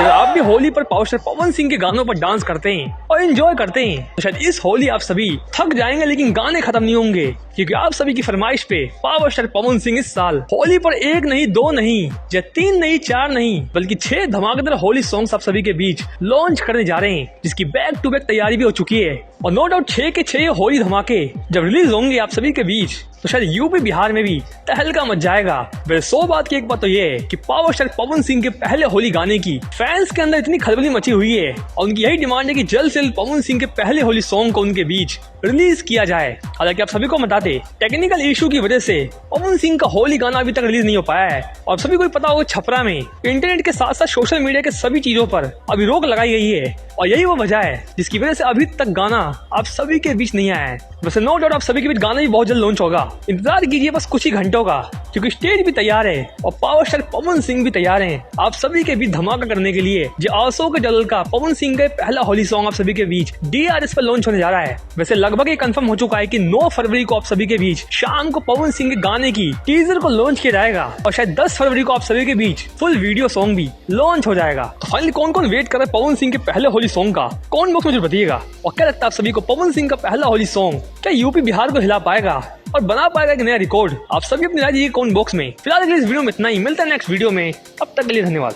आप भी होली पर पावर स्टार पवन सिंह के गानों पर डांस करते हैं और एंजॉय करते हैं तो शायद इस होली आप सभी थक जाएंगे, लेकिन गाने खत्म नहीं होंगे, क्योंकि आप सभी की फरमाइश पे पावर स्टार पवन सिंह इस साल होली पर 1 नहीं 2 नहीं या 3 नहीं 4 नहीं बल्कि 6 धमाकेदार होली सॉन्ग्स आप सभी के बीच लॉन्च करने जा रहे हैं, जिसकी बैक टू बैक तैयारी भी हो चुकी है। और नो डाउट 6 के 6 होली धमाके जब रिलीज होंगे आप सभी के बीच तो शायद यूपी बिहार में भी तहलका मच जाएगा। वैसे 100 बात की एक बात तो ये है कि पावर स्टार पवन सिंह के पहले होली गाने की फैंस के अंदर इतनी खलबली मची हुई है और उनकी यही डिमांड है कि जल्द से जल्द पवन सिंह के पहले होली सॉन्ग को उनके बीच रिलीज किया जाए। हालांकि आप सभी को बताते टेक्निकल इशू की वजह से पवन सिंह का होली गाना अभी तक रिलीज नहीं हो पाया है और सभी को पता होगा छपरा में इंटरनेट के साथ साथ सोशल मीडिया के सभी चीजों पर अभी रोक लगाई गई है और यही वो वजह है जिसकी वजह से अभी तक गाना आप सभी के बीच नहीं आया है। वैसे नो डाउट आप सभी के बीच गाना भी बहुत जल्द लॉन्च होगा, इंतजार कीजिए बस कुछ ही घंटों का, क्योंकि स्टेज भी तैयार है और पावर स्टार पवन सिंह भी तैयार हैं आप सभी के बीच धमाका करने के लिए। जो आंसू के जलल का पवन सिंह का पहला होली सॉन्ग आप सभी के बीच DRS पर लॉन्च होने जा रहा है। वैसे लगभग ये कंफर्म हो चुका है कि 9 फरवरी को आप सभी के बीच शाम को पवन सिंह के गाने की टीजर को लॉन्च किया जाएगा और शायद 10 फरवरी को आप सभी के बीच फुल वीडियो सॉन्ग भी लॉन्च हो जाएगा। तो फाइनली कौन कौन वेट कर रहा है पवन सिंह के पहले होली सॉन्ग का, कौन बॉक्स में जरूर बताइएगा। और क्या लगता है आप सभी को पवन सिंह का पहला होली सॉन्ग क्या यूपी बिहार को हिला पाएगा और बना पाएगा एक नया रिकॉर्ड? आप सभी अपनी राय दीजिए कौन बॉक्स में। फिलहाल इस वीडियो में इतना ही, मिलता है नेक्स्ट वीडियो में, अब तक के लिए धन्यवाद।